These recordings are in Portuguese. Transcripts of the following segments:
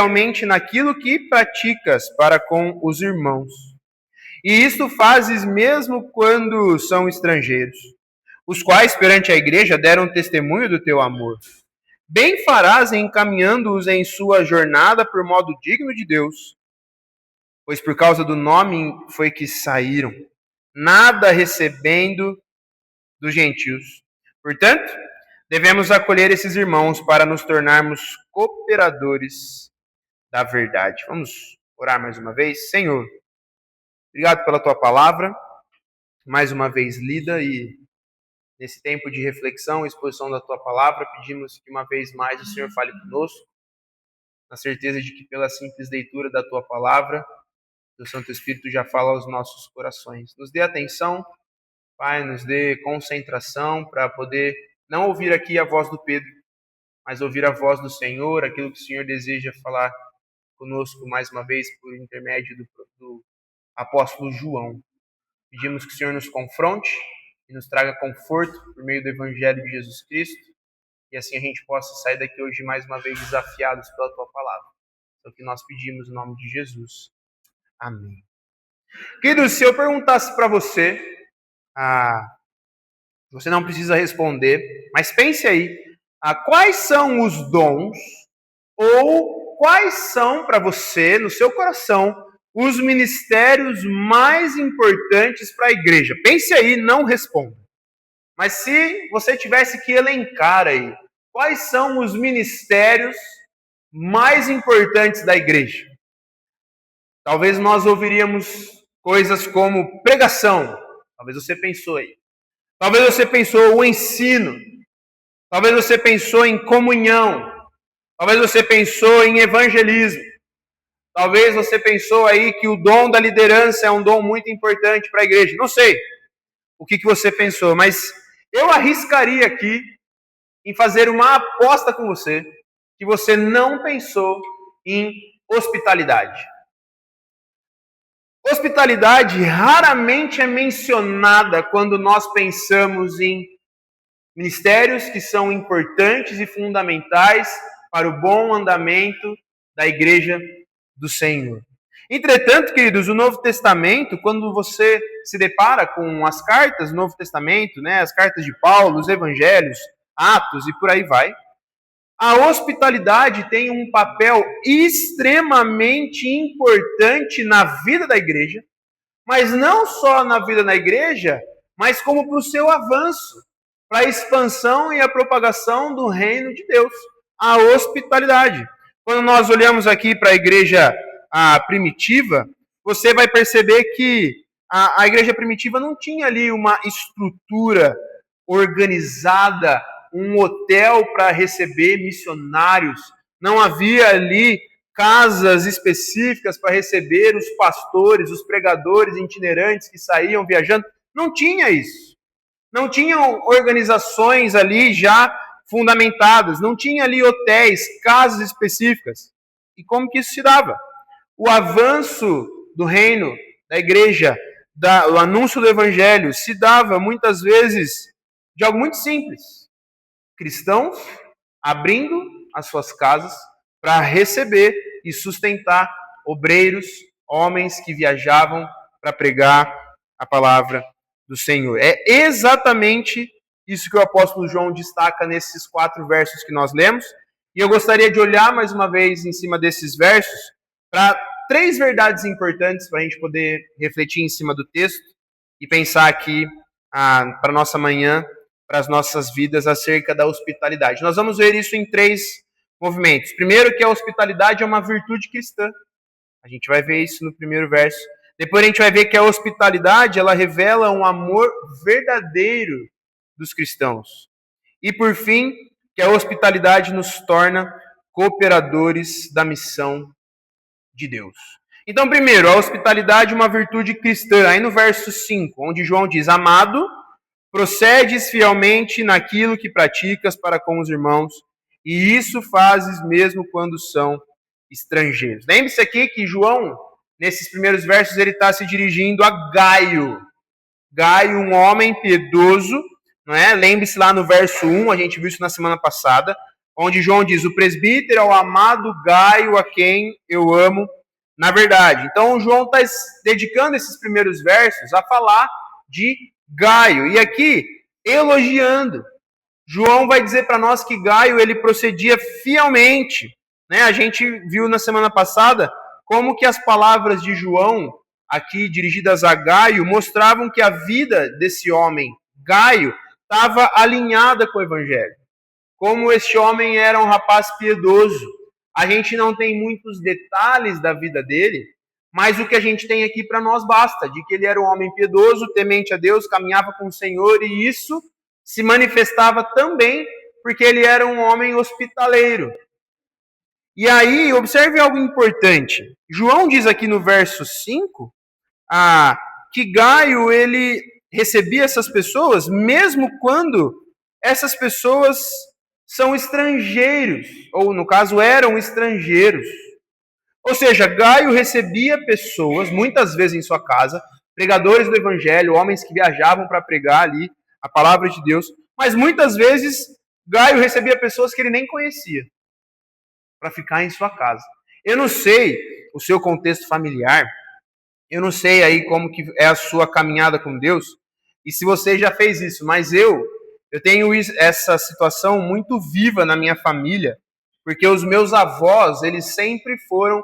realmente naquilo que praticas para com os irmãos. E isto fazes mesmo quando são estrangeiros, os quais perante a igreja deram testemunho do teu amor. Bem farás encaminhando-os em sua jornada por modo digno de Deus, pois por causa do nome foi que saíram, nada recebendo dos gentios. Portanto, devemos acolher esses irmãos para nos tornarmos cooperadores da verdade. Vamos orar mais uma vez? Senhor, obrigado pela tua palavra, mais uma vez lida, e nesse tempo de reflexão e exposição da tua palavra, pedimos que uma vez mais o Senhor fale conosco, na certeza de que pela simples leitura da tua palavra, o Santo Espírito já fala aos nossos corações. Nos dê atenção, Pai, nos dê concentração para poder não ouvir aqui a voz do Pedro, mas ouvir a voz do Senhor, aquilo que o Senhor deseja falar conosco mais uma vez por intermédio do apóstolo João. Pedimos que o Senhor nos confronte e nos traga conforto por meio do Evangelho de Jesus Cristo, e assim a gente possa sair daqui hoje mais uma vez desafiados pela tua palavra. É o que nós pedimos em nome de Jesus. Amém. Queridos, se eu perguntasse para você, você não precisa responder, mas pense aí, quais são os dons, ou quais são para você, no seu coração, os ministérios mais importantes para a igreja? Pense aí, não responda. Mas se você tivesse que elencar aí, quais são os ministérios mais importantes da igreja? Talvez nós ouviríamos coisas como pregação. Talvez você pensou aí. Talvez você pensou o ensino. Talvez você pensou em comunhão. Talvez você pensou em evangelismo. Talvez você pensou aí que o dom da liderança é um dom muito importante para a igreja. Não sei o que você pensou, mas eu arriscaria aqui em fazer uma aposta com você que você não pensou em hospitalidade. Hospitalidade raramente é mencionada quando nós pensamos em ministérios que são importantes e fundamentais para o bom andamento da igreja do Senhor. Entretanto, queridos, o Novo Testamento, quando você se depara com as cartas do Novo Testamento, as cartas de Paulo, os evangelhos, Atos e por aí vai, a hospitalidade tem um papel extremamente importante na vida da igreja, mas não só na vida da igreja, mas como para o seu avanço, para a expansão e a propagação do reino de Deus. A hospitalidade. Quando nós olhamos aqui para a igreja primitiva, você vai perceber que a igreja primitiva não tinha ali uma estrutura organizada, um hotel para receber missionários. Não havia ali casas específicas para receber os pastores, os pregadores itinerantes que saíam viajando. Não tinha isso. Não tinham organizações ali já fundamentadas. Não tinha ali hotéis, casas específicas. E como que isso se dava? O avanço do reino, da igreja, o anúncio do evangelho se dava muitas vezes de algo muito simples. Cristãos abrindo as suas casas para receber e sustentar obreiros, homens que viajavam para pregar a palavra do Senhor. É exatamente isso que o apóstolo João destaca nesses 4 versos que nós lemos. E eu gostaria de olhar mais uma vez em cima desses versos para 3 verdades importantes para a gente poder refletir em cima do texto e pensar aqui para a nossa manhã, para as nossas vidas acerca da hospitalidade. Nós vamos ver isso em 3 movimentos. Primeiro, que a hospitalidade é uma virtude cristã. A gente vai ver isso no primeiro verso. Depois a gente vai ver que a hospitalidade, ela revela um amor verdadeiro dos cristãos. E por fim, que a hospitalidade nos torna cooperadores da missão de Deus. Então, primeiro, a hospitalidade é uma virtude cristã. Aí no verso 5, onde João diz: amado, procedes fielmente naquilo que praticas para com os irmãos, e isso fazes mesmo quando são estrangeiros. Lembre-se aqui que João, nesses primeiros versos, ele está se dirigindo a Gaio. Gaio, um homem piedoso, não é? Lembre-se lá no verso 1, a gente viu isso na semana passada, onde João diz, o presbítero é o amado Gaio, a quem eu amo na verdade. Então, João está dedicando esses primeiros versos a falar de Gaio. E aqui, elogiando. João vai dizer para nós que Gaio ele procedia fielmente. Né? A gente viu na semana passada como que as palavras de João, aqui dirigidas a Gaio, mostravam que a vida desse homem, Gaio, estava alinhada com o Evangelho. Como este homem era um rapaz piedoso. A gente não tem muitos detalhes da vida dele, mas o que a gente tem aqui para nós basta, de que ele era um homem piedoso, temente a Deus, caminhava com o Senhor, e isso se manifestava também porque ele era um homem hospitaleiro. E aí, observe algo importante. João diz aqui no verso 5, que Gaio, ele recebia essas pessoas, mesmo quando essas pessoas são estrangeiros, ou no caso eram estrangeiros. Ou seja, Gaio recebia pessoas, muitas vezes em sua casa, pregadores do Evangelho, homens que viajavam para pregar ali a palavra de Deus, mas muitas vezes Gaio recebia pessoas que ele nem conhecia, para ficar em sua casa. Eu não sei o seu contexto familiar, eu não sei aí como que é a sua caminhada com Deus, e se você já fez isso, mas eu tenho essa situação muito viva na minha família, porque os meus avós, eles sempre foram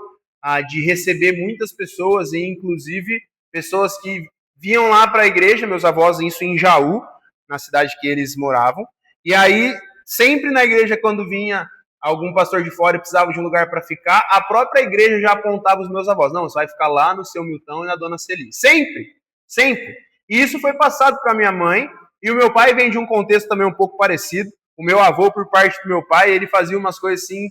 de receber muitas pessoas, e inclusive pessoas que vinham lá para a igreja, meus avós, isso em Jaú, na cidade que eles moravam, e aí, sempre na igreja, quando vinha algum pastor de fora e precisava de um lugar para ficar, a própria igreja já apontava os meus avós, não, você vai ficar lá no seu Milton e na Dona Celi. Sempre, sempre. E isso foi passado para minha mãe, e o meu pai vem de um contexto também um pouco parecido. O meu avô, por parte do meu pai, ele fazia umas coisas assim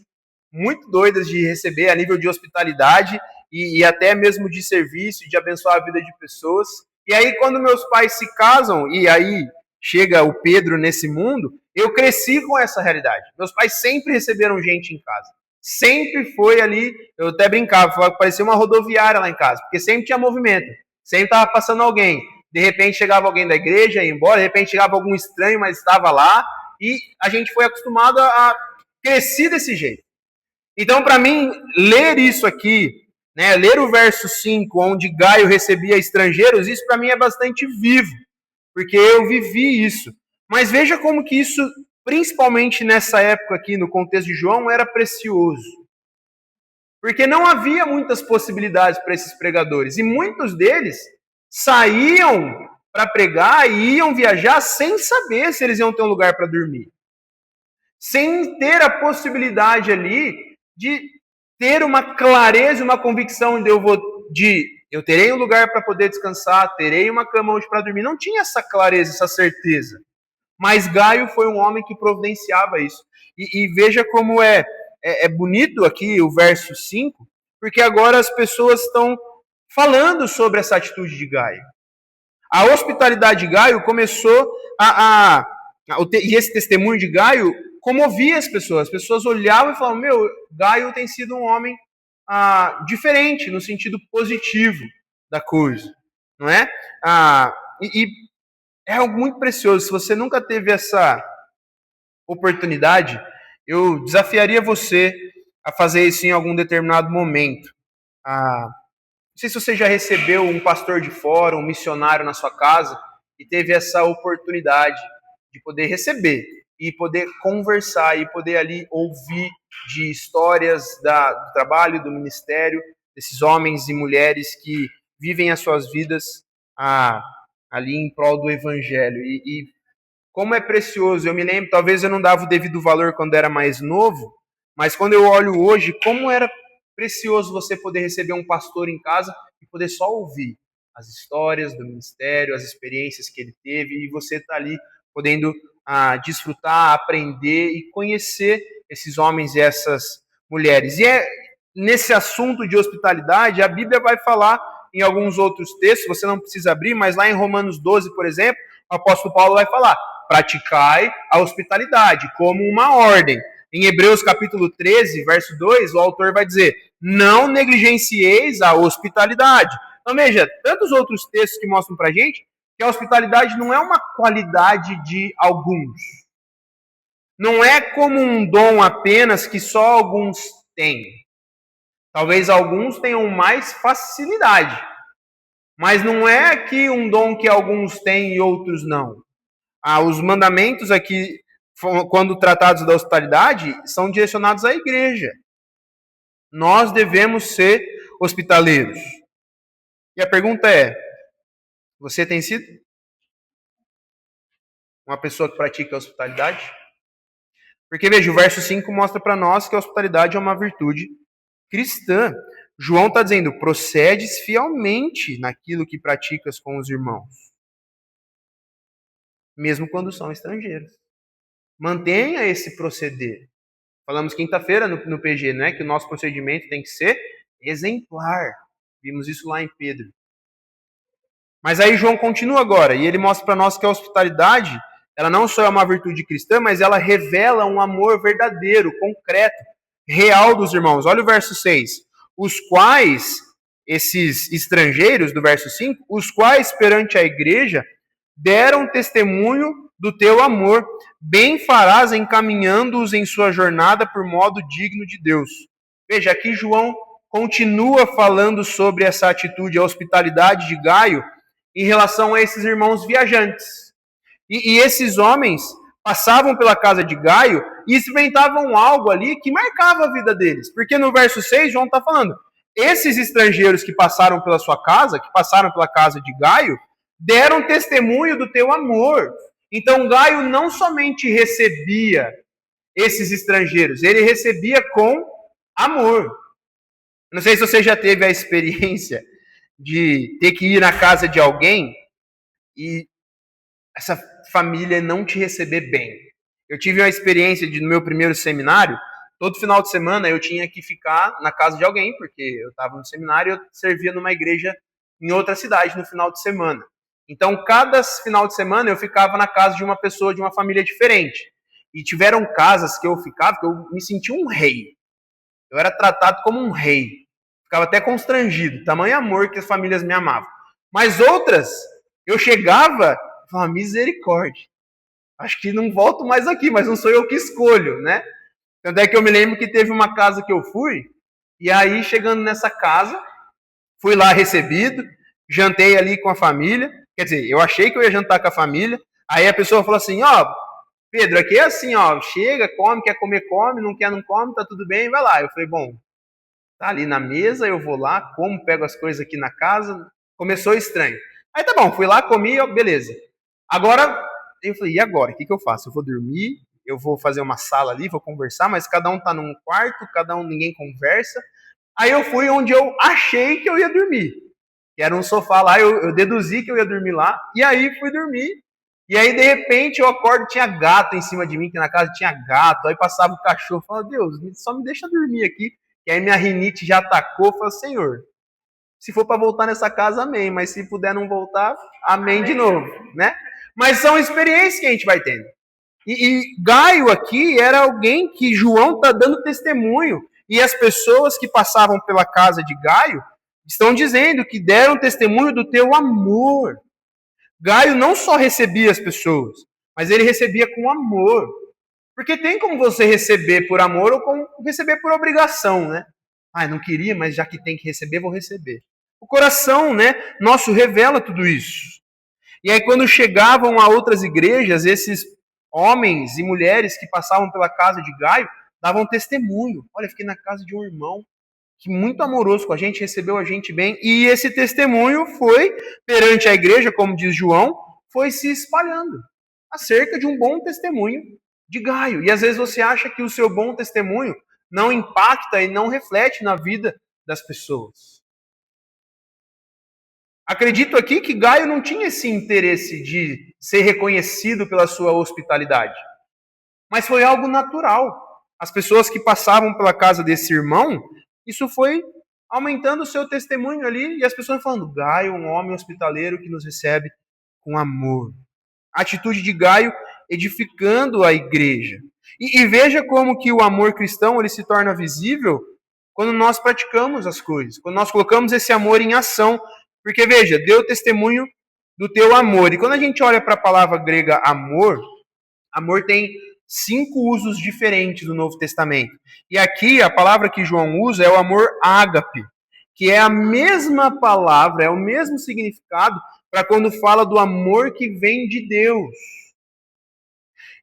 muito doidas de receber a nível de hospitalidade e até mesmo de serviço, de abençoar a vida de pessoas. E aí, quando meus pais se casam, e aí chega o Pedro nesse mundo, eu cresci com essa realidade. Meus pais sempre receberam gente em casa. Sempre foi ali, eu até brincava, falava que parecia uma rodoviária lá em casa, porque sempre tinha movimento, sempre estava passando alguém. De repente chegava alguém da igreja, ia embora, de repente chegava algum estranho, mas estava lá, e a gente foi acostumado a crescer desse jeito. Então, para mim, ler isso aqui, né, ler o verso 5, onde Gaio recebia estrangeiros, isso para mim é bastante vivo, porque eu vivi isso. Mas veja como que isso, principalmente nessa época aqui, no contexto de João, era precioso. Porque não havia muitas possibilidades para esses pregadores, e muitos deles saíam para pregar e iam viajar sem saber se eles iam ter um lugar para dormir. Sem ter a possibilidade ali de ter uma clareza, uma convicção de eu terei um lugar para poder descansar, terei uma cama onde para dormir. Não tinha essa clareza, essa certeza. Mas Gaio foi um homem que providenciava isso. E veja como é bonito aqui o verso 5, porque agora as pessoas estão falando sobre essa atitude de Gaio. A hospitalidade de Gaio começou e esse testemunho de Gaio comovia as pessoas. As pessoas olhavam e falavam, Gaio tem sido um homem diferente, no sentido positivo da coisa. Não é? E é algo muito precioso. Se você nunca teve essa oportunidade, eu desafiaria você a fazer isso em algum determinado momento. Não sei se você já recebeu um pastor de fora, um missionário na sua casa e teve essa oportunidade de poder receber e poder conversar e poder ali ouvir de histórias do trabalho, do ministério, desses homens e mulheres que vivem as suas vidas ali em prol do Evangelho. E como é precioso, eu me lembro, talvez eu não dava o devido valor quando era mais novo, mas quando eu olho hoje, como era precioso você poder receber um pastor em casa e poder só ouvir as histórias do ministério, as experiências que ele teve, e você tá ali podendo desfrutar, aprender e conhecer esses homens e essas mulheres. E é nesse assunto de hospitalidade, a Bíblia vai falar em alguns outros textos, você não precisa abrir, mas lá em Romanos 12, por exemplo, o apóstolo Paulo vai falar, praticai a hospitalidade como uma ordem. Em Hebreus capítulo 13, verso 2, o autor vai dizer, não negligencieis a hospitalidade. Então veja, tantos outros textos que mostram pra gente que a hospitalidade não é uma qualidade de alguns. não é como um dom apenas que só alguns têm. Talvez alguns tenham mais facilidade, mas não é que um dom que alguns têm e outros não. Os mandamentos aqui, quando tratados da hospitalidade, são direcionados à igreja. Nós devemos ser hospitaleiros. E a pergunta é: você tem sido uma pessoa que pratica a hospitalidade? Porque veja, o verso 5 mostra para nós que a hospitalidade é uma virtude cristã. João está dizendo: procedes fielmente naquilo que praticas com os irmãos, mesmo quando são estrangeiros. Mantenha esse proceder. Falamos quinta-feira no PG, né, que o nosso procedimento tem que ser exemplar. Vimos isso lá em Pedro. Mas aí João continua agora, e ele mostra para nós que a hospitalidade, ela não só é uma virtude cristã, mas ela revela um amor verdadeiro, concreto, real dos irmãos. Olha o verso 6. Os quais, esses estrangeiros, do verso 5, os quais perante a igreja deram testemunho do teu amor, bem farás encaminhando-os em sua jornada por modo digno de Deus. Veja, aqui João continua falando sobre essa atitude, a hospitalidade de Gaio, em relação a esses irmãos viajantes. E esses homens passavam pela casa de Gaio e experimentavam algo ali que marcava a vida deles. Porque no verso 6, João está falando, esses estrangeiros que passaram pela sua casa, que passaram pela casa de Gaio, deram testemunho do teu amor. Então Gaio não somente recebia esses estrangeiros, ele recebia com amor. Não sei se você já teve a experiência de ter que ir na casa de alguém e essa família não te receber bem. Eu tive uma experiência no meu primeiro seminário, todo final de semana eu tinha que ficar na casa de alguém, porque eu estava no seminário e eu servia numa igreja em outra cidade no final de semana. Então, cada final de semana eu ficava na casa de uma pessoa, de uma família diferente. E tiveram casas que eu ficava, que eu me sentia um rei. Eu era tratado como um rei. Ficava até constrangido, tamanho amor que as famílias me amavam. Mas outras, eu chegava e falava, misericórdia. Acho que não volto mais aqui, mas não sou eu que escolho, né? Tanto é que eu me lembro que teve uma casa que eu fui, e aí, chegando nessa casa, fui lá recebido, jantei ali com a família. Quer dizer, eu achei que eu ia jantar com a família. Aí a pessoa falou assim, Pedro, aqui é assim, chega, come, quer comer, come, não quer, não come, tá tudo bem, vai lá. Eu falei, bom, tá ali na mesa, eu vou lá, como, pego as coisas aqui na casa. Começou estranho. Aí tá bom, fui lá, comi, beleza. Agora, eu falei, e agora? O que eu faço? Eu vou dormir, eu vou fazer uma sala ali, vou conversar, mas cada um tá num quarto, ninguém conversa. Aí eu fui onde eu achei que eu ia dormir. Que era um sofá lá, eu deduzi que eu ia dormir lá, e aí fui dormir. E aí, de repente, eu acordo, tinha gato em cima de mim, que na casa tinha gato, aí passava o cachorro, eu falava, Deus, só me deixa dormir aqui. E aí minha rinite já atacou, eu falei, Senhor, se for para voltar nessa casa, amém, mas se puder não voltar, amém de novo, né? Mas são experiências que a gente vai tendo. E Gaio aqui era alguém que João está dando testemunho, e as pessoas que passavam pela casa de Gaio estão dizendo que deram testemunho do teu amor. Gaio não só recebia as pessoas, mas ele recebia com amor. Porque tem como você receber por amor ou como receber por obrigação, né? Não queria, mas já que tem que receber, vou receber. O coração, né, nosso revela tudo isso. E aí quando chegavam a outras igrejas, esses homens e mulheres que passavam pela casa de Gaio davam testemunho. Olha, fiquei na casa de um irmão que muito amoroso com a gente, recebeu a gente bem, e esse testemunho foi, perante a igreja, como diz João, foi se espalhando, acerca de um bom testemunho de Gaio. E às vezes você acha que o seu bom testemunho não impacta e não reflete na vida das pessoas. Acredito aqui que Gaio não tinha esse interesse de ser reconhecido pela sua hospitalidade, mas foi algo natural. As pessoas que passavam pela casa desse irmão, isso foi aumentando o seu testemunho ali, e as pessoas falando, Gaio, um homem hospitaleiro que nos recebe com amor. A atitude de Gaio edificando a igreja. E veja como que o amor cristão ele se torna visível quando nós praticamos as coisas, quando nós colocamos esse amor em ação. Porque veja, deu testemunho do teu amor. E quando a gente olha para a palavra grega amor, amor tem 5 usos diferentes do Novo Testamento. E aqui a palavra que João usa é o amor ágape, que é a mesma palavra, é o mesmo significado para quando fala do amor que vem de Deus.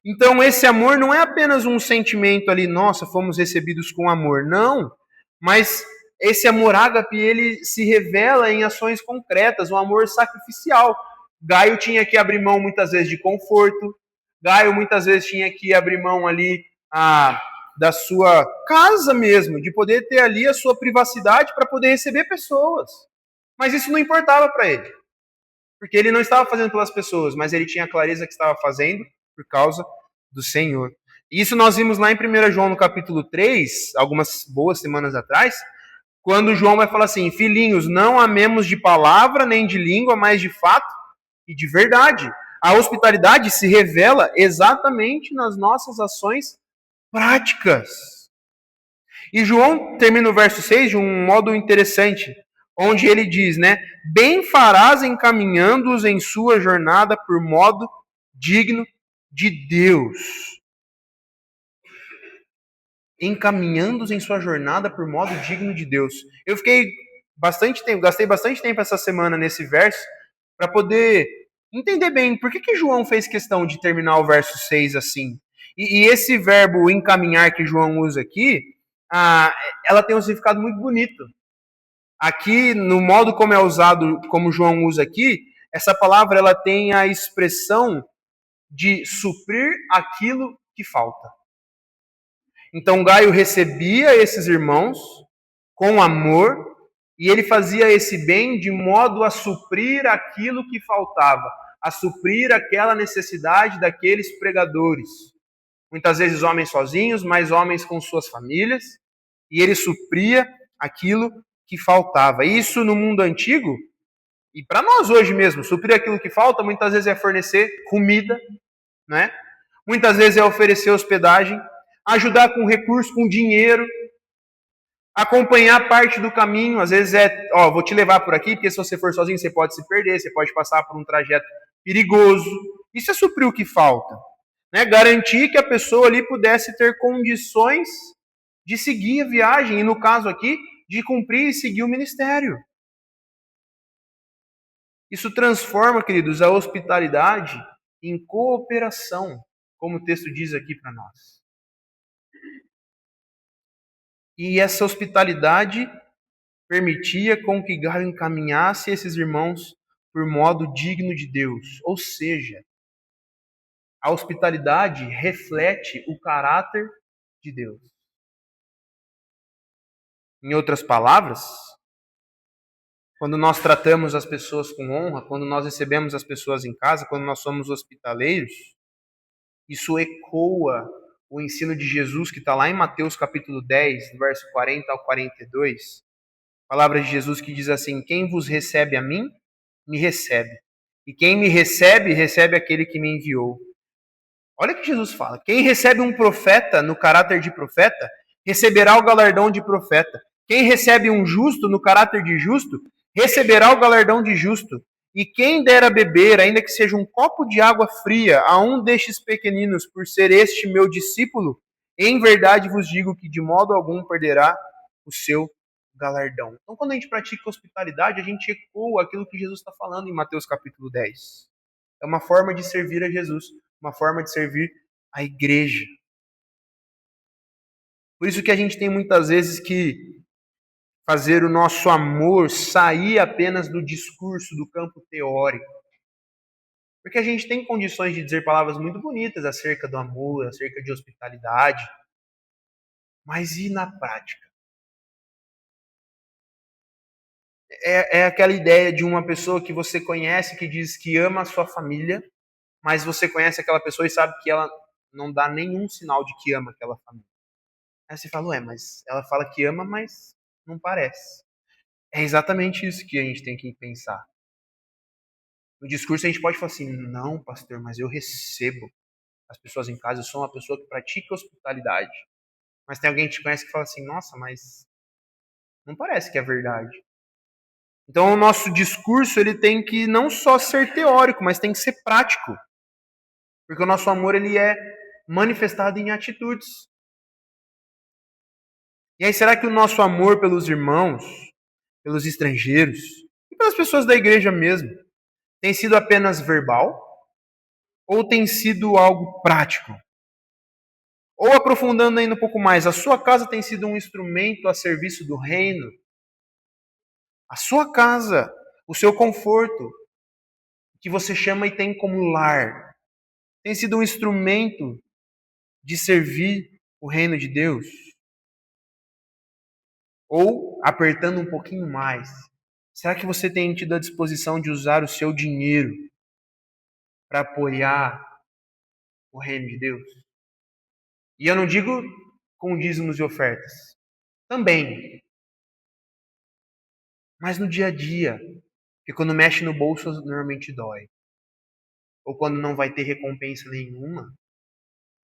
Então esse amor não é apenas um sentimento ali, nossa, fomos recebidos com amor. Não, mas esse amor ágape, ele se revela em ações concretas, um amor sacrificial. Gaio tinha que abrir mão muitas vezes de conforto, Gaio muitas vezes tinha que abrir mão ali da sua casa mesmo, de poder ter ali a sua privacidade para poder receber pessoas. Mas isso não importava para ele, porque ele não estava fazendo pelas pessoas, mas ele tinha a clareza que estava fazendo por causa do Senhor. E isso nós vimos lá em 1 João no capítulo 3, algumas boas semanas atrás, quando João vai falar assim, filhinhos, não amemos de palavra nem de língua, mas de fato e de verdade. A hospitalidade se revela exatamente nas nossas ações práticas. E João termina o verso 6 de um modo interessante, onde ele diz, né, bem farás encaminhando-os em sua jornada por modo digno de Deus. Encaminhando-os em sua jornada por modo digno de Deus. Eu fiquei gastei bastante tempo essa semana nesse verso para poder entender bem por que João fez questão de terminar o verso 6 assim. E esse verbo encaminhar que João usa aqui, ela tem um significado muito bonito. Aqui, no modo como é usado, como João usa aqui, essa palavra ela tem a expressão de suprir aquilo que falta. Então Gaio recebia esses irmãos com amor e ele fazia esse bem de modo a suprir aquilo que faltava, a suprir aquela necessidade daqueles pregadores. Muitas vezes homens sozinhos, mas homens com suas famílias, e ele supria aquilo que faltava. Isso no mundo antigo, e para nós hoje mesmo, suprir aquilo que falta muitas vezes é fornecer comida, né? Muitas vezes é oferecer hospedagem, ajudar com recurso, com dinheiro, acompanhar parte do caminho. Às vezes vou te levar por aqui, porque se você for sozinho você pode se perder, você pode passar por um trajeto perigoso. Isso é suprir o que falta, né? Garantir que a pessoa ali pudesse ter condições de seguir a viagem, e no caso aqui, de cumprir e seguir o ministério. Isso transforma, queridos, a hospitalidade em cooperação, como o texto diz aqui para nós. E essa hospitalidade permitia com que Gaio encaminhasse esses irmãos por modo digno de Deus. Ou seja, a hospitalidade reflete o caráter de Deus. Em outras palavras, quando nós tratamos as pessoas com honra, quando nós recebemos as pessoas em casa, quando nós somos hospitaleiros, isso ecoa o ensino de Jesus que está lá em Mateus capítulo 10, verso 40 ao 42. Palavras de Jesus que diz assim, quem vos recebe a mim, me recebe. E quem me recebe, recebe aquele que me enviou. Olha o que Jesus fala. Quem recebe um profeta no caráter de profeta, receberá o galardão de profeta. Quem recebe um justo no caráter de justo, receberá o galardão de justo. E quem der a beber, ainda que seja um copo de água fria, a um destes pequeninos, por ser este meu discípulo, em verdade vos digo que de modo algum perderá o seu galardão. Então, quando a gente pratica hospitalidade, a gente ecoa aquilo que Jesus está falando em Mateus capítulo 10. É uma forma de servir a Jesus, uma forma de servir a igreja. Por isso que a gente tem muitas vezes que fazer o nosso amor sair apenas do discurso, do campo teórico. Porque a gente tem condições de dizer palavras muito bonitas acerca do amor, acerca de hospitalidade. Mas e na prática? É aquela ideia de uma pessoa que você conhece, que diz que ama a sua família, mas você conhece aquela pessoa e sabe que ela não dá nenhum sinal de que ama aquela família. Aí você fala, mas ela fala que ama, mas não parece. É exatamente isso que a gente tem que pensar. No discurso a gente pode falar assim, não, pastor, mas eu recebo as pessoas em casa, eu sou uma pessoa que pratica hospitalidade. Mas tem alguém que te conhece que fala assim, nossa, mas não parece que é verdade. Então o nosso discurso ele tem que não só ser teórico, mas tem que ser prático. Porque o nosso amor ele é manifestado em atitudes. E aí, será que o nosso amor pelos irmãos, pelos estrangeiros e pelas pessoas da igreja mesmo, tem sido apenas verbal? Ou tem sido algo prático? Ou aprofundando ainda um pouco mais, a sua casa tem sido um instrumento a serviço do reino? A sua casa, o seu conforto, que você chama e tem como lar, tem sido um instrumento de servir o reino de Deus? Ou, apertando um pouquinho mais, será que você tem tido a disposição de usar o seu dinheiro para apoiar o reino de Deus? E eu não digo com dízimos e ofertas. Também. Mas no dia a dia. Porque quando mexe no bolso, normalmente dói. Ou quando não vai ter recompensa nenhuma,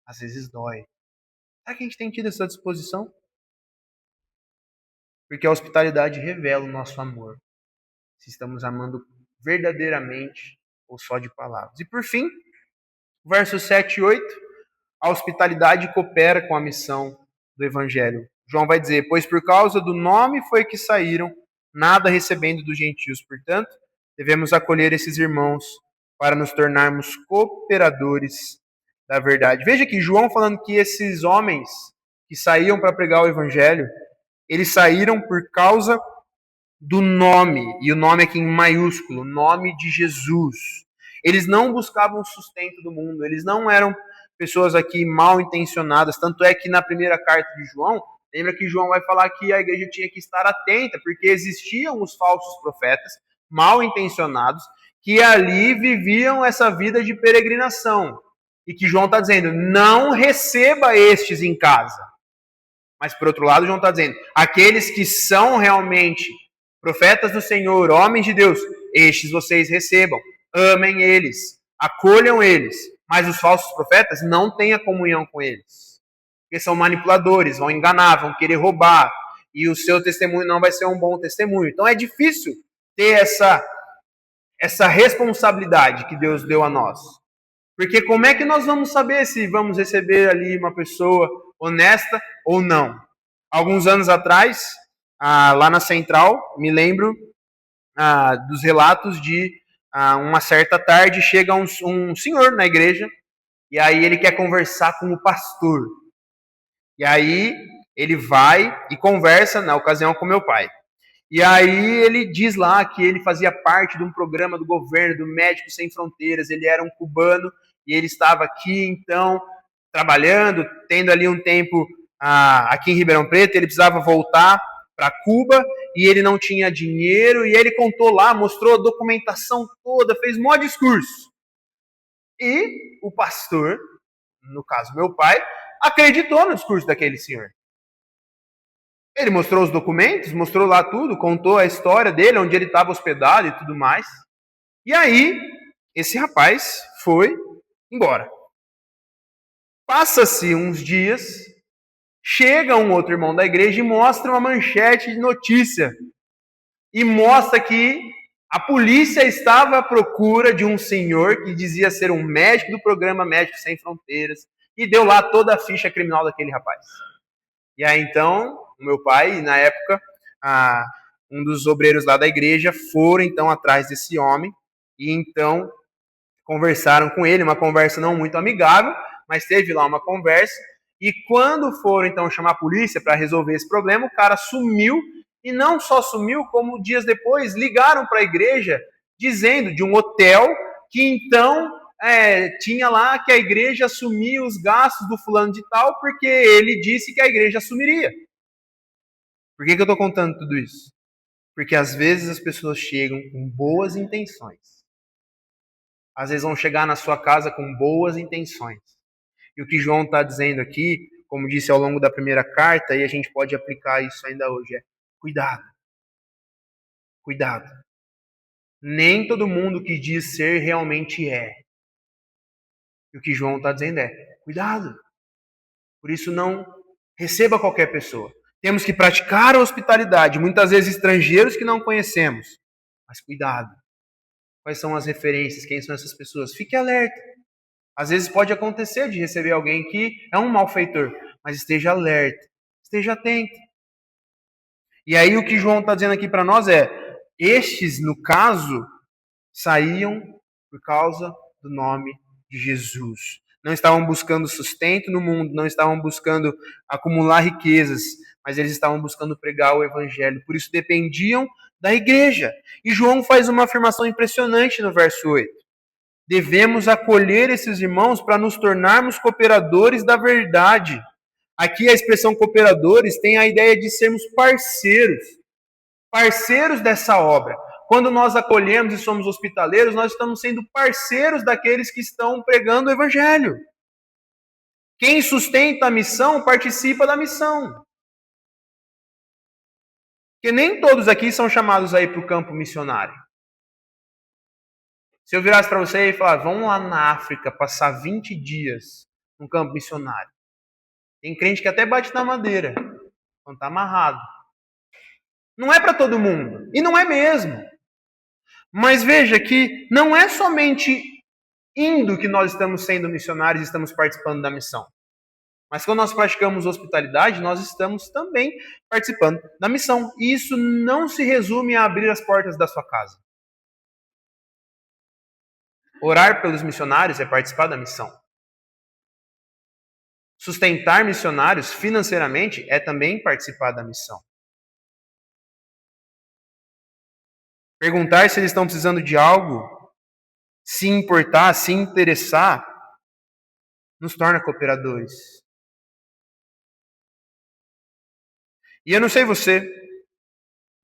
às vezes dói. Será que a gente tem tido essa disposição? Porque a hospitalidade revela o nosso amor. Se estamos amando verdadeiramente ou só de palavras. E por fim, versos 7 e 8, a hospitalidade coopera com a missão do Evangelho. João vai dizer, pois por causa do nome foi que saíram, nada recebendo dos gentios. Portanto, devemos acolher esses irmãos para nos tornarmos cooperadores da verdade. Veja que João falando que esses homens que saíam para pregar o Evangelho, eles saíram por causa do nome, e o nome aqui em maiúsculo, o nome de Jesus. Eles não buscavam o sustento do mundo, eles não eram pessoas aqui mal intencionadas, tanto é que na primeira carta de João, lembra que João vai falar que a igreja tinha que estar atenta, porque existiam os falsos profetas, mal intencionados, que ali viviam essa vida de peregrinação. E que João está dizendo, não receba estes em casa. Mas por outro lado, João está dizendo, aqueles que são realmente profetas do Senhor, homens de Deus, estes vocês recebam, amem eles, acolham eles, mas os falsos profetas não tenham comunhão com eles, porque são manipuladores, vão enganar, vão querer roubar, e o seu testemunho não vai ser um bom testemunho. Então é difícil ter essa responsabilidade que Deus deu a nós, porque como é que nós vamos saber se vamos receber ali uma pessoa honesta ou não? Alguns anos atrás, lá na Central, me lembro dos relatos de uma certa tarde chega um senhor na igreja e aí ele quer conversar com o pastor. E aí ele vai e conversa, na ocasião, com meu pai. E aí ele diz lá que ele fazia parte de um programa do governo, do Médicos Sem Fronteiras, ele era um cubano e ele estava aqui, então, trabalhando, tendo ali um tempo aqui em Ribeirão Preto, ele precisava voltar para Cuba e ele não tinha dinheiro, e ele contou lá, mostrou a documentação toda, fez um maior discurso. E o pastor, no caso meu pai, acreditou no discurso daquele senhor. Ele mostrou os documentos, mostrou lá tudo, contou a história dele, onde ele estava hospedado e tudo mais. E aí, esse rapaz foi embora. Passa-se uns dias, chega um outro irmão da igreja e mostra uma manchete de notícia. E mostra que a polícia estava à procura de um senhor que dizia ser um médico do programa Médicos Sem Fronteiras. E deu lá toda a ficha criminal daquele rapaz. E aí então, o meu pai, na época, um dos obreiros lá da igreja foram então atrás desse homem. E então conversaram com ele, uma conversa não muito amigável, mas teve lá uma conversa. E quando foram então chamar a polícia para resolver esse problema, o cara sumiu. E não só sumiu, como dias depois ligaram para a igreja dizendo de um hotel que então tinha lá que a igreja assumia os gastos do fulano de tal, porque ele disse que a igreja assumiria. Por que eu estou contando tudo isso? Porque às vezes as pessoas chegam com boas intenções. Às vezes vão chegar na sua casa com boas intenções. E o que João está dizendo aqui, como disse ao longo da primeira carta, e a gente pode aplicar isso ainda hoje, é cuidado. Cuidado. Nem todo mundo que diz ser realmente é. E o que João está dizendo é, cuidado. Por isso não receba qualquer pessoa. Temos que praticar a hospitalidade, muitas vezes estrangeiros que não conhecemos. Mas cuidado. Quais são as referências? Quem são essas pessoas? Fique alerta. Às vezes pode acontecer de receber alguém que é um malfeitor, mas esteja alerta, esteja atento. E aí o que João está dizendo aqui para nós é, estes, no caso, saíam por causa do nome de Jesus. Não estavam buscando sustento no mundo, não estavam buscando acumular riquezas, mas eles estavam buscando pregar o evangelho. Por isso dependiam da igreja. E João faz uma afirmação impressionante no verso 8. Devemos acolher esses irmãos para nos tornarmos cooperadores da verdade. Aqui a expressão cooperadores tem a ideia de sermos parceiros. Parceiros dessa obra. Quando nós acolhemos e somos hospitaleiros, nós estamos sendo parceiros daqueles que estão pregando o evangelho. Quem sustenta a missão participa da missão. Porque nem todos aqui são chamados a ir para o campo missionário. Se eu virasse para você e falar, vamos lá na África passar 20 dias no campo missionário. Tem crente que até bate na madeira, quando está amarrado. Não é para todo mundo, e não é mesmo. Mas veja que não é somente indo que nós estamos sendo missionários e estamos participando da missão. Mas quando nós praticamos hospitalidade, nós estamos também participando da missão. E isso não se resume a abrir as portas da sua casa. Orar pelos missionários é participar da missão. Sustentar missionários financeiramente é também participar da missão. Perguntar se eles estão precisando de algo, se importar, se interessar, nos torna cooperadores. E eu não sei você,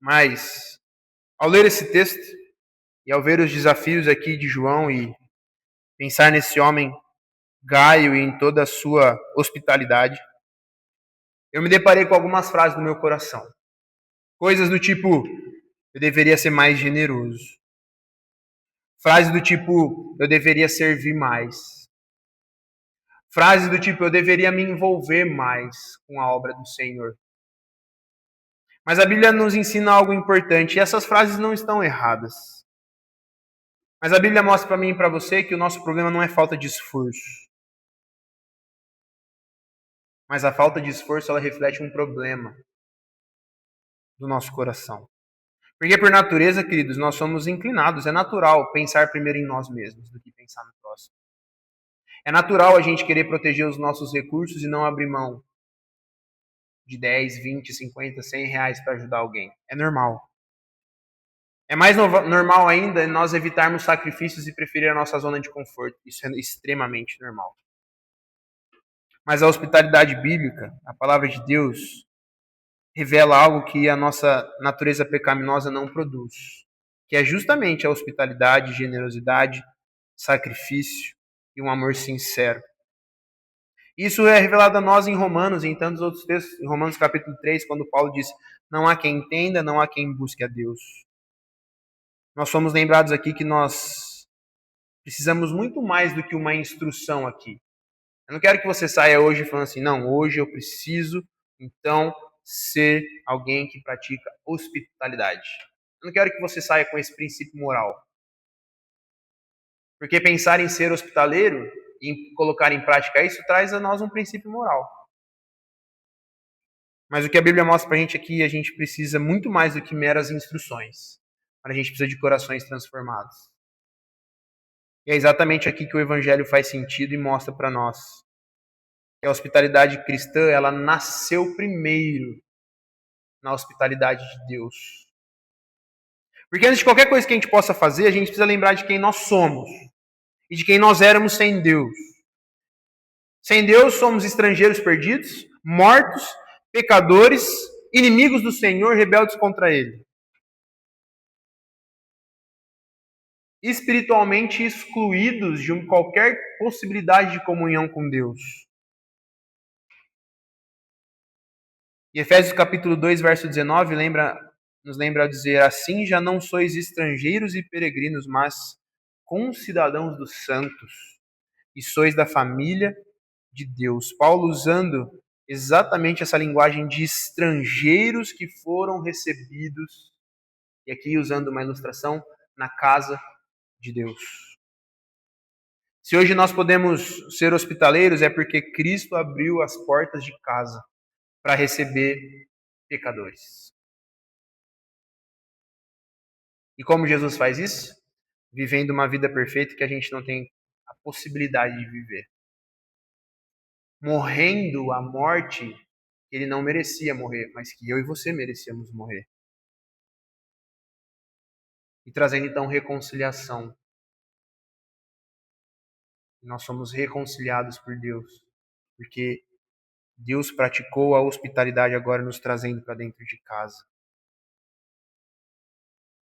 mas ao ler esse texto e ao ver os desafios aqui de João e pensar nesse homem Gaio e em toda a sua hospitalidade, eu me deparei com algumas frases no meu coração. Coisas do tipo, eu deveria ser mais generoso. Frases do tipo, eu deveria servir mais. Frases do tipo, eu deveria me envolver mais com a obra do Senhor. Mas a Bíblia nos ensina algo importante, e essas frases não estão erradas. Mas a Bíblia mostra para mim e para você que o nosso problema não é falta de esforço. Mas a falta de esforço, ela reflete um problema do nosso coração. Porque por natureza, queridos, nós somos inclinados, é natural pensar primeiro em nós mesmos do que pensar no próximo. É natural a gente querer proteger os nossos recursos e não abrir mão de 10, 20, 50, 100 reais para ajudar alguém. É normal. É mais normal ainda nós evitarmos sacrifícios e preferir a nossa zona de conforto. Isso é extremamente normal. Mas a hospitalidade bíblica, a palavra de Deus, revela algo que a nossa natureza pecaminosa não produz, que é justamente a hospitalidade, generosidade, sacrifício e um amor sincero. Isso é revelado a nós em Romanos e em tantos outros textos, em Romanos capítulo 3, quando Paulo diz, não há quem entenda, não há quem busque a Deus. Nós somos lembrados aqui que nós precisamos muito mais do que uma instrução aqui. Eu não quero que você saia hoje falando assim, não, hoje eu preciso, então, ser alguém que pratica hospitalidade. Eu não quero que você saia com esse princípio moral. Porque pensar em ser hospitaleiro e em colocar em prática isso traz a nós um princípio moral. Mas o que a Bíblia mostra pra gente aqui, a gente precisa muito mais do que meras instruções. A gente precisa de corações transformados. E é exatamente aqui que o Evangelho faz sentido e mostra para nós que a hospitalidade cristã, ela nasceu primeiro na hospitalidade de Deus. Porque antes de qualquer coisa que a gente possa fazer, a gente precisa lembrar de quem nós somos e de quem nós éramos sem Deus. Sem Deus somos estrangeiros perdidos, mortos, pecadores, inimigos do Senhor, rebeldes contra Ele. Espiritualmente excluídos de qualquer possibilidade de comunhão com Deus. E Efésios capítulo 2, verso 19, nos lembra a dizer, assim já não sois estrangeiros e peregrinos, mas concidadãos dos santos, e sois da família de Deus. Paulo usando exatamente essa linguagem de estrangeiros que foram recebidos, e aqui usando uma ilustração, na casa de Deus. Se hoje nós podemos ser hospitaleiros, é porque Cristo abriu as portas de casa para receber pecadores. E como Jesus faz isso? Vivendo uma vida perfeita que a gente não tem a possibilidade de viver. Morrendo a morte que ele não merecia morrer, mas que eu e você merecíamos morrer. E trazendo então reconciliação. Nós somos reconciliados por Deus, porque Deus praticou a hospitalidade agora nos trazendo para dentro de casa.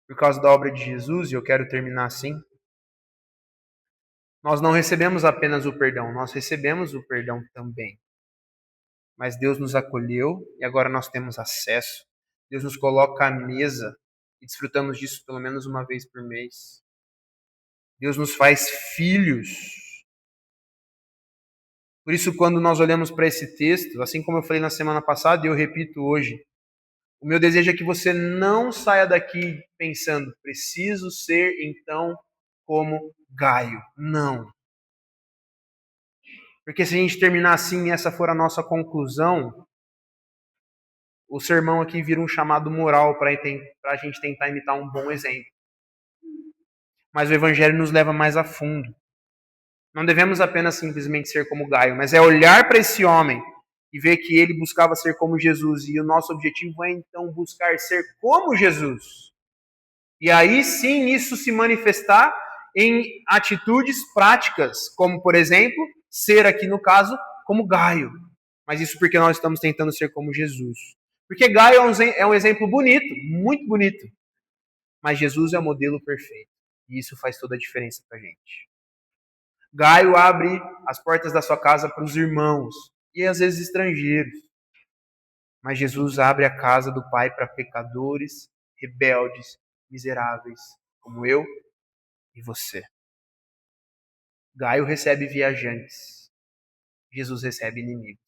Por causa da obra de Jesus, e eu quero terminar assim, nós não recebemos apenas o perdão, nós recebemos o perdão também. Mas Deus nos acolheu e agora nós temos acesso. Deus nos coloca à mesa e desfrutamos disso pelo menos uma vez por mês. Deus nos faz filhos. Por isso, quando nós olhamos para esse texto, assim como eu falei na semana passada e eu repito hoje, o meu desejo é que você não saia daqui pensando, preciso ser então como Gaio. Não. Porque se a gente terminar assim e essa for a nossa conclusão, o sermão aqui vira um chamado moral para a gente tentar imitar um bom exemplo. Mas o Evangelho nos leva mais a fundo. Não devemos apenas simplesmente ser como Gaio, mas é olhar para esse homem e ver que ele buscava ser como Jesus. E o nosso objetivo é então buscar ser como Jesus. E aí sim isso se manifestar em atitudes práticas, como por exemplo, ser aqui no caso como Gaio. Mas isso porque nós estamos tentando ser como Jesus. Porque Gaio é um exemplo bonito, muito bonito. Mas Jesus é o modelo perfeito. E isso faz toda a diferença para a gente. Gaio abre as portas da sua casa para os irmãos e às vezes estrangeiros. Mas Jesus abre a casa do Pai para pecadores, rebeldes, miseráveis, como eu e você. Gaio recebe viajantes. Jesus recebe inimigos.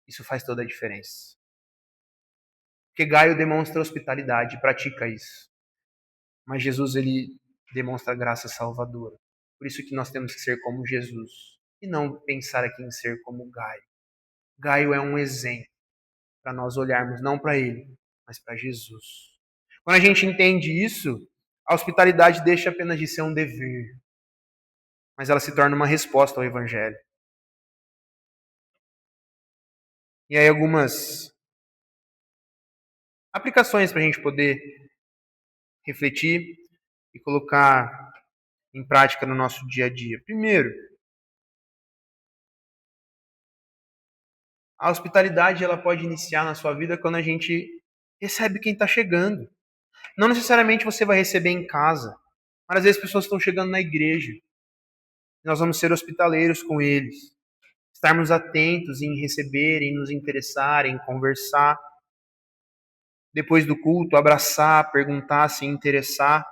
Isso faz toda a diferença. Porque Gaio demonstra hospitalidade, pratica isso. Mas Jesus, ele demonstra graça salvadora. Por isso que nós temos que ser como Jesus. E não pensar aqui em ser como Gaio. Gaio é um exemplo para nós olharmos não para ele, mas para Jesus. Quando a gente entende isso, a hospitalidade deixa apenas de ser um dever. Mas ela se torna uma resposta ao Evangelho. E aí algumas aplicações para a gente poder refletir e colocar em prática no nosso dia a dia. Primeiro, a hospitalidade ela pode iniciar na sua vida quando a gente recebe quem está chegando. Não necessariamente você vai receber em casa, mas às vezes pessoas estão chegando na igreja. Nós vamos ser hospitaleiros com eles. Estarmos atentos em receber, em nos interessar, em conversar. Depois do culto, abraçar, perguntar, se interessar.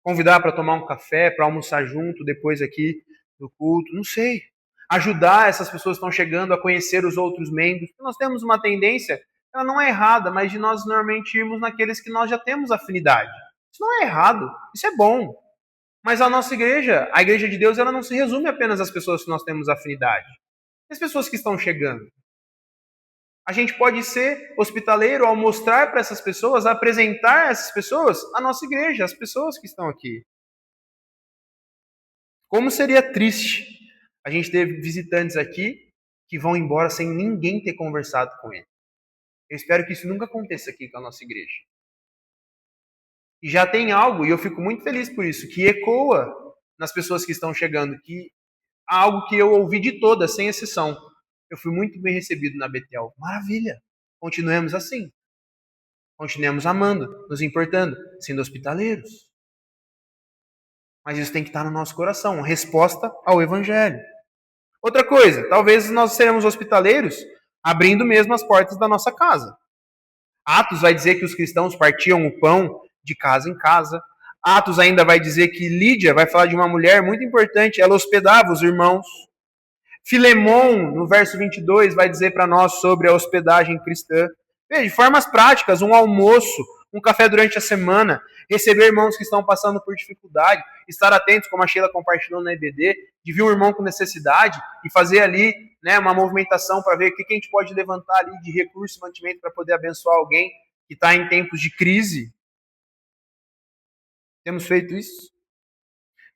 Convidar para tomar um café, para almoçar junto depois aqui do culto. Não sei. Ajudar essas pessoas que estão chegando a conhecer os outros membros. Nós temos uma tendência, ela não é errada, mas de nós normalmente irmos naqueles que nós já temos afinidade. Isso não é errado, isso é bom. Mas a nossa igreja, a igreja de Deus, ela não se resume apenas às pessoas que nós temos afinidade. E as pessoas que estão chegando. A gente pode ser hospitaleiro ao mostrar para essas pessoas, apresentar a essas pessoas a nossa igreja, as pessoas que estão aqui. Como seria triste a gente ter visitantes aqui que vão embora sem ninguém ter conversado com ele. Eu espero que isso nunca aconteça aqui com a nossa igreja. E já tem algo, e eu fico muito feliz por isso, que ecoa nas pessoas que estão chegando, que algo que eu ouvi de todas, sem exceção. Eu fui muito bem recebido na Betel. Maravilha! Continuemos assim. Continuemos amando, nos importando, sendo hospitaleiros. Mas isso tem que estar no nosso coração, uma resposta ao Evangelho. Outra coisa, talvez nós seremos hospitaleiros abrindo mesmo as portas da nossa casa. Atos vai dizer que os cristãos partiam o pão de casa em casa. Atos ainda vai dizer que Lídia vai falar de uma mulher muito importante, ela hospedava os irmãos. Filemon, no verso 22, vai dizer para nós sobre a hospedagem cristã. Veja, de formas práticas, um almoço, um café durante a semana, receber irmãos que estão passando por dificuldade, estar atentos, como a Sheila compartilhou na EBD, de ver um irmão com necessidade e fazer ali, né, uma movimentação para ver o que a gente pode levantar ali de recurso e mantimento para poder abençoar alguém que está em tempos de crise. Temos feito isso?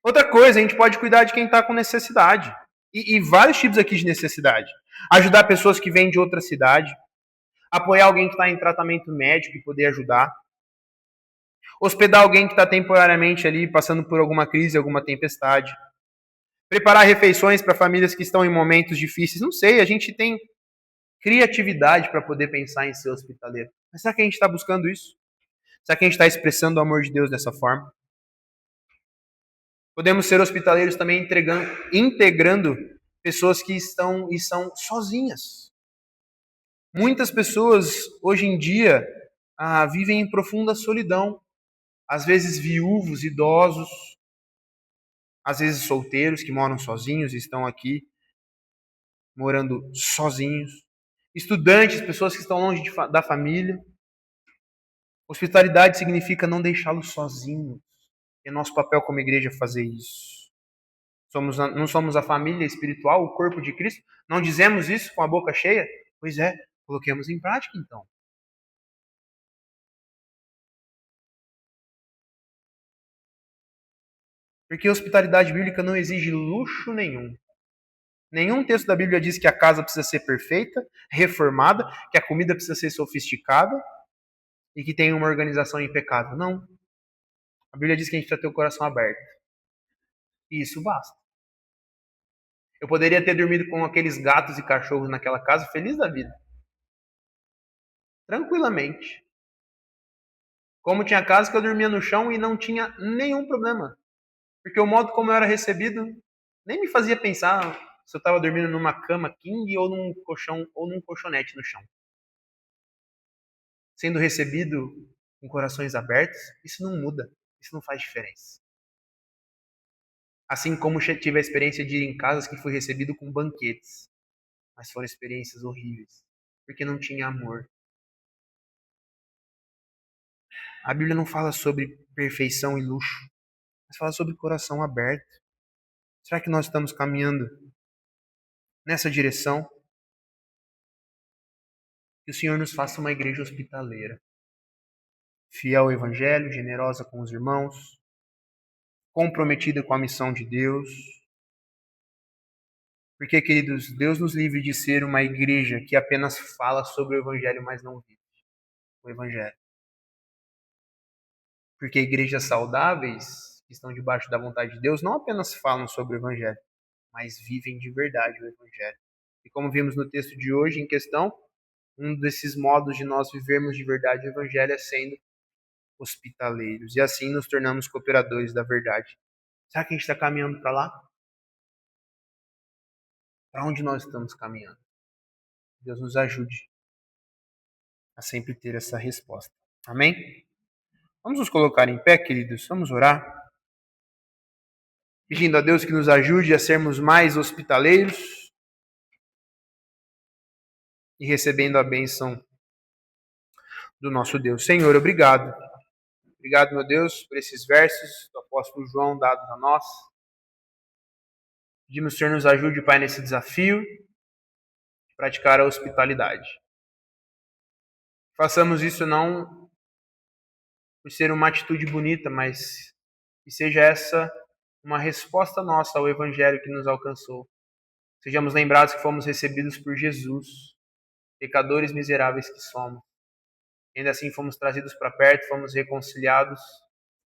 Outra coisa, a gente pode cuidar de quem está com necessidade. E vários tipos aqui de necessidade. Ajudar pessoas que vêm de outra cidade. Apoiar alguém que está em tratamento médico e poder ajudar. Hospedar alguém que está temporariamente ali passando por alguma crise, alguma tempestade. Preparar refeições para famílias que estão em momentos difíceis. Não sei, a gente tem criatividade para poder pensar em ser hospitaleiro. Mas será que a gente está buscando isso? Será que a gente está expressando o amor de Deus dessa forma? Podemos ser hospitaleiros também integrando pessoas que estão e são sozinhas. Muitas pessoas hoje em dia vivem em profunda solidão. Às vezes viúvos, idosos, às vezes solteiros que moram sozinhos e estão aqui morando sozinhos. Estudantes, pessoas que estão longe da família. Hospitalidade significa não deixá-los sozinhos. É nosso papel como igreja fazer isso. Não somos a família espiritual, o corpo de Cristo? Não dizemos isso com a boca cheia? Pois é, coloquemos em prática então. Porque a hospitalidade bíblica não exige luxo nenhum. Nenhum texto da Bíblia diz que a casa precisa ser perfeita, reformada, que a comida precisa ser sofisticada e que tem uma organização impecável. Não. A Bíblia diz que a gente precisa ter o coração aberto. E isso basta. Eu poderia ter dormido com aqueles gatos e cachorros naquela casa, feliz da vida. Tranquilamente. Como tinha casa que eu dormia no chão e não tinha nenhum problema. Porque o modo como eu era recebido nem me fazia pensar se eu estava dormindo numa cama king ou num colchão ou num colchonete no chão. Sendo recebido com corações abertos, isso não muda, isso não faz diferença. Assim como tive a experiência de ir em casas que fui recebido com banquetes, mas foram experiências horríveis, porque não tinha amor. A Bíblia não fala sobre perfeição e luxo, mas fala sobre coração aberto. Será que nós estamos caminhando nessa direção? Que o Senhor nos faça uma igreja hospitaleira, fiel ao Evangelho, generosa com os irmãos, comprometida com a missão de Deus. Porque, queridos, Deus nos livre de ser uma igreja que apenas fala sobre o Evangelho, mas não vive o Evangelho. Porque igrejas saudáveis, que estão debaixo da vontade de Deus, não apenas falam sobre o Evangelho, mas vivem de verdade o Evangelho. E como vimos no texto de hoje em questão, um desses modos de nós vivermos de verdade o Evangelho é sendo hospitaleiros. E assim nos tornamos cooperadores da verdade. Será que a gente está caminhando para lá? Para onde nós estamos caminhando? Deus nos ajude a sempre ter essa resposta. Amém? Vamos nos colocar em pé, queridos. Vamos orar. Pedindo a Deus que nos ajude a sermos mais hospitaleiros e recebendo a bênção do nosso Deus. Senhor, obrigado. Obrigado, meu Deus, por esses versos do apóstolo João dados a nós. Pedimos que o Senhor nos ajude, Pai, nesse desafio de praticar a hospitalidade. Façamos isso não por ser uma atitude bonita, mas que seja essa uma resposta nossa ao Evangelho que nos alcançou. Sejamos lembrados que fomos recebidos por Jesus, pecadores miseráveis que somos. E ainda assim fomos trazidos para perto, fomos reconciliados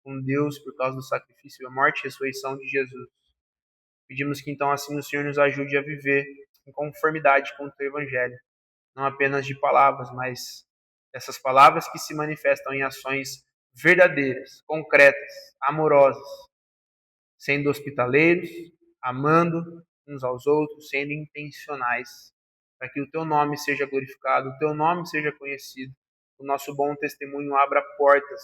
com Deus por causa do sacrifício, a morte e a ressurreição de Jesus. Pedimos que então assim o Senhor nos ajude a viver em conformidade com o teu Evangelho, não apenas de palavras, mas essas palavras que se manifestam em ações verdadeiras, concretas, amorosas, sendo hospitaleiros, amando uns aos outros, sendo intencionais, para que o teu nome seja glorificado, o teu nome seja conhecido, o nosso bom testemunho abra portas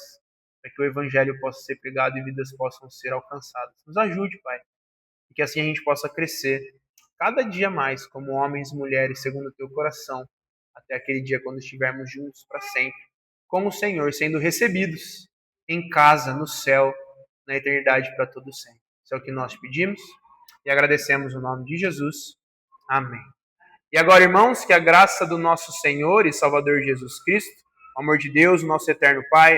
para que o Evangelho possa ser pregado e vidas possam ser alcançadas. Nos ajude, Pai, e que assim a gente possa crescer cada dia mais como homens e mulheres segundo o teu coração, até aquele dia quando estivermos juntos para sempre, com o Senhor, sendo recebidos em casa, no céu, na eternidade para todo sempre. Isso é o que nós pedimos e agradecemos o nome de Jesus. Amém. E agora, irmãos, que a graça do nosso Senhor e Salvador Jesus Cristo, o amor de Deus, o nosso eterno Pai,